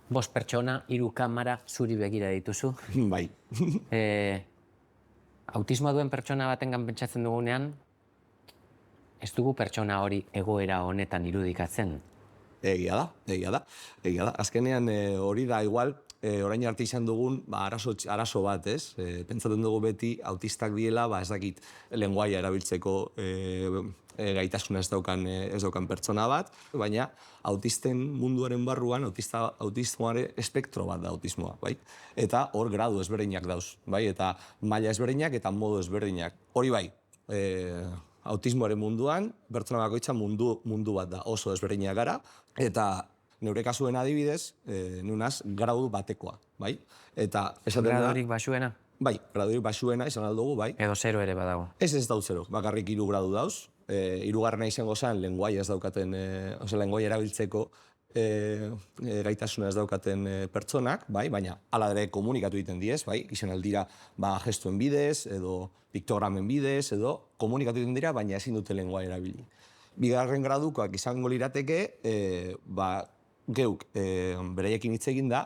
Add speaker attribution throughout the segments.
Speaker 1: Bost pertsona, 3 kamera zuri begira dituzu.
Speaker 2: Bai.
Speaker 1: Autismoa duen pertsona batengan pentsatzen dugunean, ez dugu pertsona hori egoera honetan irudikatzen.
Speaker 2: Egia da. Azkenean hori da igual, orain arte izan dugun arazo bat, ez? Pentsatzen dugu beti autistak diela, ez dakit, lenguaia erabiltzeko gaitasuna ez daukan pertsona bat, baina autisten munduaren barruan, autismoaren espektro bat da autismoa, bai? Eta hor gradu ezberdinak dauz, bai? Eta maila ezberdinak eta modu ezberdinak. Hori bai, autismoaren munduan, pertsona bakoitza mundu bat da, oso ezberdinak gara, eta neure kasuen adibidez, nunaz, gradu batekoa, bai? Eta esaten da...
Speaker 1: Gradurik basuena?
Speaker 2: Bai, gradurik basuena izan aldugu, bai.
Speaker 1: Edo 0 ere badago?
Speaker 2: Ez dauz 0, bakarrik 3 gradu dauz. 3garrena izango zen, lenguaia ez daukaten, lenguaia erabiltzeko gaitasuna ez daukaten pertsonak, bai, baina hala ere komunikatu egiten diez, bai, izan aldira gestuen bidez, edo piktogramen bidez, edo komunikatu egiten dira, baina ezin dute lenguaia erabili. 2. gradukoak izango lirateke, geuk beraiekin hitz egin da,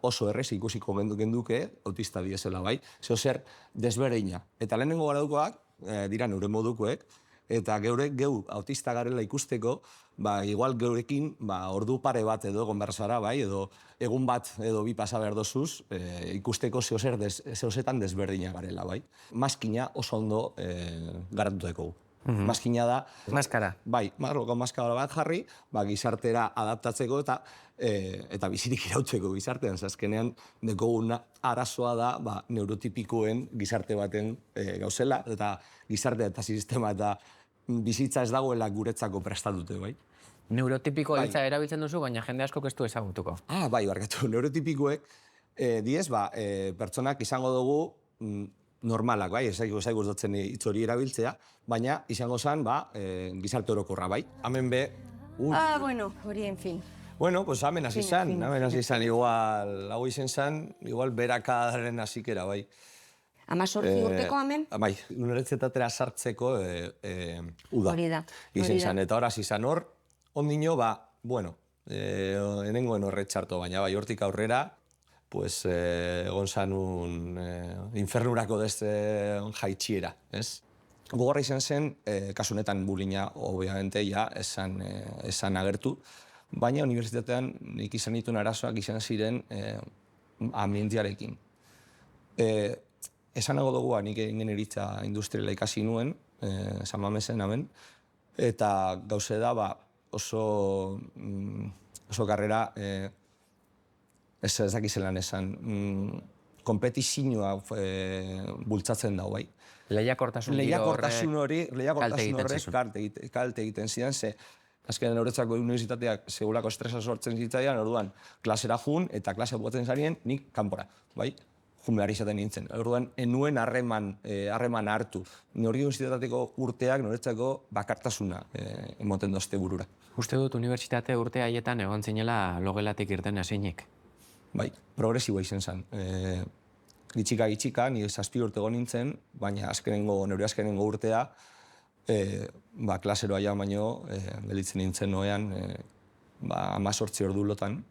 Speaker 2: oso errez ikusiko genduke autista diezela, bai, zeo zer desberdeina. Eta lehenengo gradukoak dira neure modukoek, eta geu autista garela ikusteko, igual geurekin ordu pare bat edo egon behar zara, bai, edo egun bat edo 2 pasa behar dozuz, ikusteko zeozetan desberdina garela, bai. Maskina oso ondo garantuteko. Maskina da...
Speaker 1: Maskara?
Speaker 2: Bai, marroko maskara bat jarri, gizartera adaptatzeko eta bizirik irautzeko gizartean. Azkenean, dekogun arazoa da neurotipikoen gizarte baten gauzela, eta gizarte eta sistema eta bizitza ez dagoela guretzako prestatute, bai.
Speaker 1: Neurotipiko hitza erabiltzen duzu, baina jende askok ez du ezagutuko.
Speaker 2: Bai, barkatu, neurotipikoek diez, pertsonak izango dugu normalak, bai, ez gustatzen hitz hori erabiltzea, baina izango zen, gizarte orokorra, bai. Hemen be...
Speaker 3: Bueno, hori, en fin.
Speaker 2: Bueno, pues hemen hasi zan, igual, hau izen zan, igual berakadaren hasikera, bai.
Speaker 3: 18 urteko hemen?
Speaker 2: Bai, unibertsitatera sartzeko uda.
Speaker 3: Hori da.
Speaker 2: Izen zan, eta horaz izan hor, ondino, bueno, enengoen horre txarto, baina bai, hortik aurrera, pues egon zanun infernurako deste jaitxiera, ez? Gogorra izan zen, kasunetan bulina, obviamente, ja, esan agertu, baina unibertsitatean nik izan dituen arazoak izan ziren ambientiarekin. Esan nago dugu, nik ingenieritza industriala ikasi nuen, San Mamesen hemen, eta gauze da, oso karrera, ez dakizelan esan, kompetizioa bultzatzen dau, bai.
Speaker 1: Lehiakortasun
Speaker 2: horrek kalte egiten zidan, ze azkenean horretzako unibertsitateak segulako estresa sortzen zitzaidan, orduan, klasera jun, eta klasea bukatzen zarien, nik kanpora, bai? Jun behar izaten nintzen. Orduan, enuen harreman hartu. Nori unibertsitateko urteak noretzako bakartasuna emoten dozte burura.
Speaker 1: Uste dut unibertsitate urte haietan egon zinela logelatik irten ezinik.
Speaker 2: Bai, progresiboa izan zen. Gitxika, nire 7 urte egon nintzen, baina neure azkenengo urtea, klaseroa ja baino, gelditzen nintzen noean, 18 ordu lotan,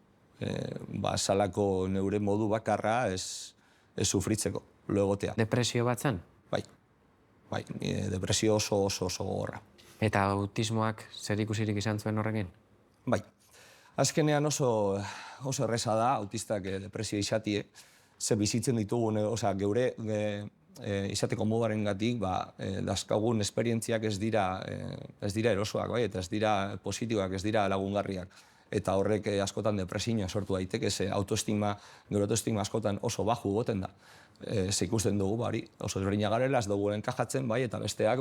Speaker 2: salako neure modu bakarra ez sufritzeko, lo egotea.
Speaker 1: Depresio bat zen?
Speaker 2: Bai, depresio oso gogorra.
Speaker 1: Eta autismoak zer ikusirik izan zuen horrekin?
Speaker 2: Bai. Azkenean oso erreza da, autistak depresio izatie, ze bizitzen ditugun, geure izateko moduaren gatik, dazkagun esperientziak ez dira erosoak, eta ez dira positiboak, ez dira lagungarriak. Eta horrek askotan depresioa sortu daiteke, ze geure autoestima askotan oso baju goten da. Ze ikusten dugu, oso desberdina garela, ez dugu enkajatzen, eta besteak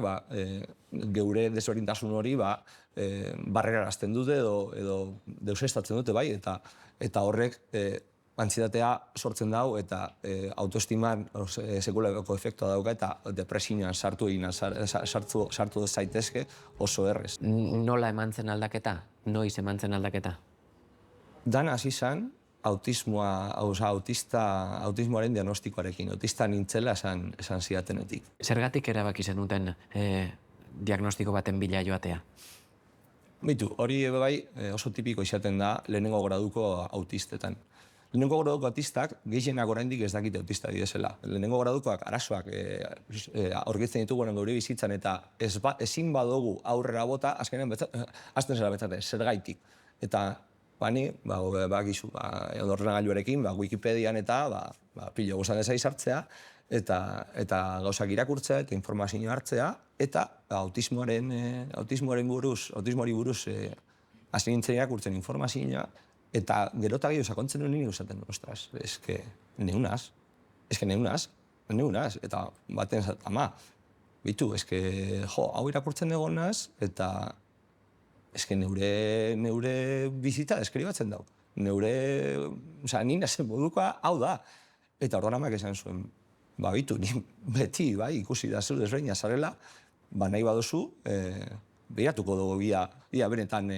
Speaker 2: geure desberdintasun hori barrerarazten dute edo deusestatzen dute, eta horrek antsietatea sortzen dau eta autoestiman sekulako efektua dauka eta depresioan sartu zaitezke oso errez.
Speaker 1: Nola eman zen aldaketa? Noiz eman zen aldaketa?
Speaker 2: Dan hasi zen autismoaren diagnostikoarekin, autista nintzela esan zidatenetik.
Speaker 1: Zergatik erabaki zenuten diagnostiko baten bila joatea?
Speaker 2: Bitu, hori bai oso tipiko izaten da lehenengo graduko autistetan. Lehenengo graduko autistak gehienak oraindik ez dakite autista direzela. Lehenengo gradukoak arazoak aurkitzen ditugu gure bizitzan eta ezin badugu aurrera bota, azkenean hasten zela betzate, zergaitik. Eta bani, bakizu, ordenagailuarekin, Wikipedian eta pilo gozan ezai sartzea, eta gauzak irakurtzea eta informazio hartzea, eta autismoari buruz hasi nintzen irakurtzen informazioa, eta gero eta gehiago sakontzen nuen nire usaten, ostras, eske neunaz, eta baten zat, ama, bitu, eske, hau irakurtzen egonaz, eta eske neure bizita deskribatzen dau. Ni nazen modukoa, hau da. Eta orduan amak esan zuen, bitu, ni beti, ikusi da zu desberdina zarela, nahi baduzu, behiratuko dugu bia benetan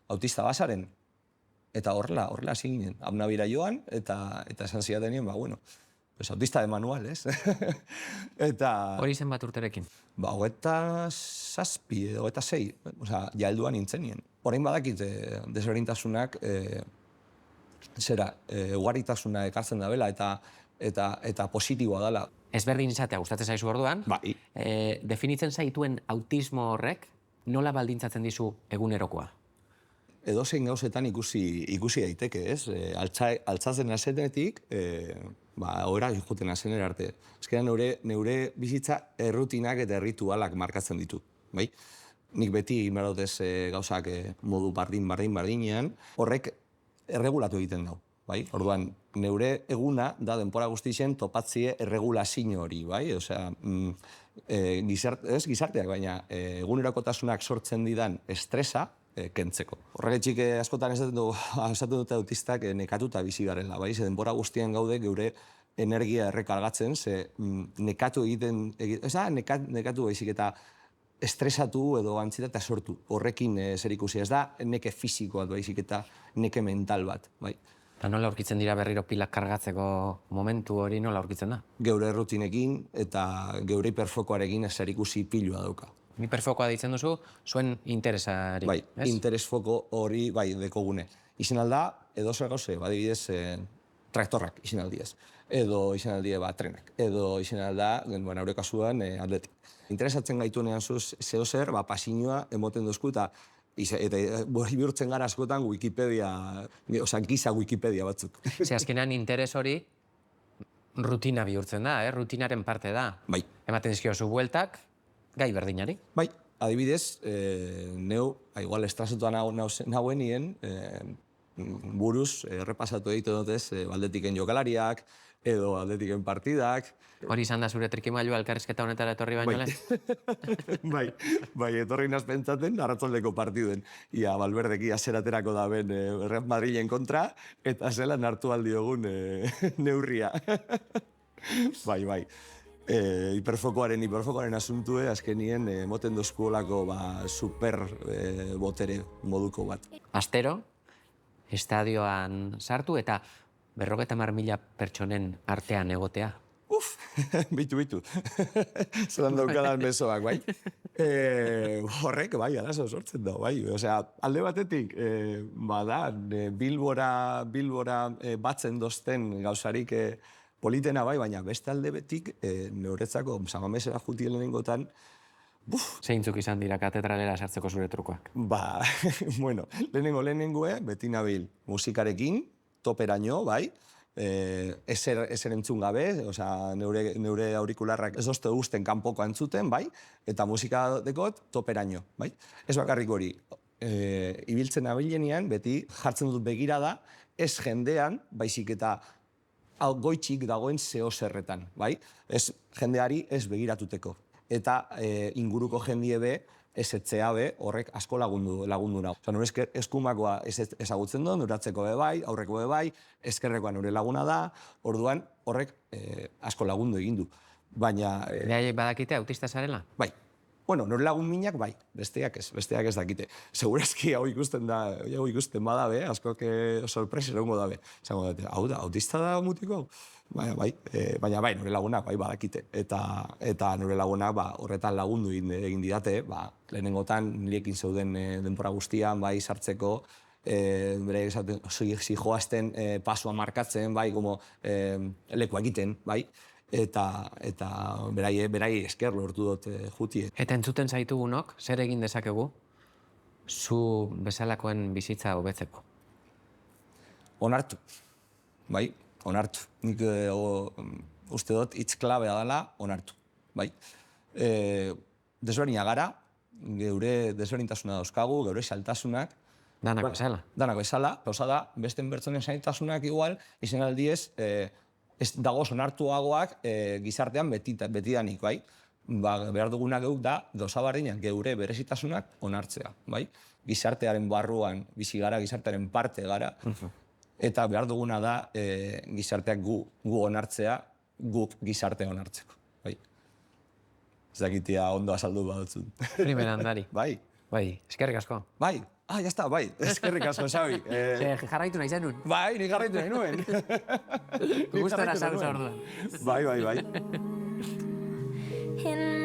Speaker 2: autista bazaren. Eta horrela hasi ginen, amnabira joan, eta esan zidatenien, autista de manual, ez?
Speaker 1: Hori zen bat urterekin?
Speaker 2: 27 edo 26, ja helduan nintzenien. Orain badakit desberdintasunak ugaritasuna ekartzen dabela eta positiboa dela.
Speaker 1: Ezberdin izatea gustatzen zaizu orduan.
Speaker 2: Bai.
Speaker 1: Definitzen zaituen autismo horrek nola baldintzatzen dizu egunerokoa?
Speaker 2: Edozein gauzetan ikusi daiteke, ez? Altzatzen azenetik, ohera juten azenera arte. Ezkeran neure bizitza errutinak eta erritualak markatzen ditu, bai? Nik beti inberdotez gauzak modu bardinean, horrek erregulatu egiten dau, bai? Orduan, neure eguna da denpora guztien topatzie erregulazio hori, bai? Osea, gizarteak, baina egunerokotasunak sortzen didan estresa, kentzeko. Horregatik askotan esaten dute autistak nekatuta bizi garela, bai? Ze denbora guztian gaude geure energia errekargatzen, ze nekatu baizik eta estresatu edo antsietatea sortu. Horrekin zer ikusi, ez da neke fisikoa baizik eta neke mental bat, bai?
Speaker 1: Eta nola aurkitzen dira berriro pilak kargatzeko momentu hori nola aurkitzen da?
Speaker 2: Geure rutinekin eta geure hiperfokoarekin zer ikusi pilua dauka.
Speaker 1: Hiperfokoa deitzen duzu, zuen interesari.
Speaker 2: Bai, interesfoko hori dekogune. Izen alda, edo zer gauze, badibidez, traktorrak izen aldiez. Edo izen aldie trenak. Edo izen alda, haure kasuan, atletik. Interesatzen gaitunean zuz, zeo zer, pasinua emoten duzku eta bihurtzen gara askotan Wikipedia, giza Wikipedia batzuk.
Speaker 1: Ze azkenean interes hori rutina bihurtzen da, rutinaren parte da.
Speaker 2: Bai.
Speaker 1: Ematen dizkiozu bueltak, gai berdinari.
Speaker 2: Bai, adibidez, neu, igual estrasetua nagoenien, buruz errepasatu egiten dutez aldetiken jokalariak, edo aldetiken partidak.
Speaker 1: Hori izan da zure trikimailua elkarrizketa honetara etorri baino lehen?
Speaker 2: Bai, etorri naz pentsaten arratzaldeko partiduen. Ia Valverdeki azeraterako da ben Real Madrilen kontra, eta zelan hartu aldiogun neurria. Bai. Hiperfokoaren asuntue, azkenien moten dozkuolako super botere moduko bat.
Speaker 1: Astero, estadioan sartu eta 50.000 pertsonen artean egotea.
Speaker 2: Bitu. Zeran daukadan besoak, bai. Horrek, bai, arazo sortzen da, bai. Osea, alde batetik, Bilbora batzen dozten gauzarik politena bai, baina beste alde betik, neuretzako, Samamesera juti lehenengotan,
Speaker 1: Zeintzuk izan dira katedralera sartzeko zure trukoak?
Speaker 2: Lehenengo, beti nabil musikarekin, toperaino, bai, ezer entzun gabe, neure aurikularrak ez dozte guzten kanpoko entzuten, bai, eta musika dekot toperaino, bai. Ez bakarrik hori, ibiltzen nabilenean, beti jartzen dut begirada, ez jendean, baizik eta goitxik dagoen zeo zerretan, bai? Ez jendeari ez begiratuteko. Eta inguruko jendie be, ez etzea be, horrek asko lagundu nau. Nure eskumakoa ezagutzen dut, nuratzeko be bai, aurreko be bai, eskerrekoa nure laguna da, orduan horrek asko lagundu egin du. Baina...
Speaker 1: Behaiek badakite autista zarela?
Speaker 2: Bai. Bueno, nore lagun minak bai, besteak ez dakite. Segurazki hau ikusten bada be, askok sorpresa egongo dabe. Zango dute, hau da, autista da mutiko? Baina bai, nore lagunak bai badakite. Eta nore lagunak horretan lagundu egin didate, lehenengotan nirekin zeuden denbora guztian, bai sartzeko, bere esaten, zijoazten pasua markatzen, bai, lekua egiten, bai, eta berai esker lortu dut jutie.
Speaker 1: Eta entzuten zaitugunok, zer egin dezakegu zu bezalakoen bizitza hobetzeko?
Speaker 2: Onartu, bai, onartu. Nik uste dut hitz klabea dela onartu, bai. Desberdina gara, geure desberdintasuna dauzkagu, geure saltasunak.
Speaker 1: Danak bezala.
Speaker 2: Danak bezala, gauza da, besten pertsonen zaintasunak igual, izan aldiez, ez dagoz onartuagoak gizartean betidanik, bai? Behar duguna geuk da, gauza bardinak geure berezitasunak onartzea, bai? Gizartearen barruan, bizi gara, gizartearen parte gara, eta behar duguna da gizarteak gu onartzea, guk gizartea onartzeko, bai? Ez dakitia ondo azaldu badutzun.
Speaker 1: Primera andari.
Speaker 2: Bai.
Speaker 1: Bai, eskerrik asko.
Speaker 2: Bai. Jazta, bai. Eskerrik asko, Xabi.
Speaker 1: Jarraitu nahi zenun.
Speaker 2: Bai, ni jarraitu nahi nuen.
Speaker 1: Gustora zauza orduan.
Speaker 2: Bai.
Speaker 4: In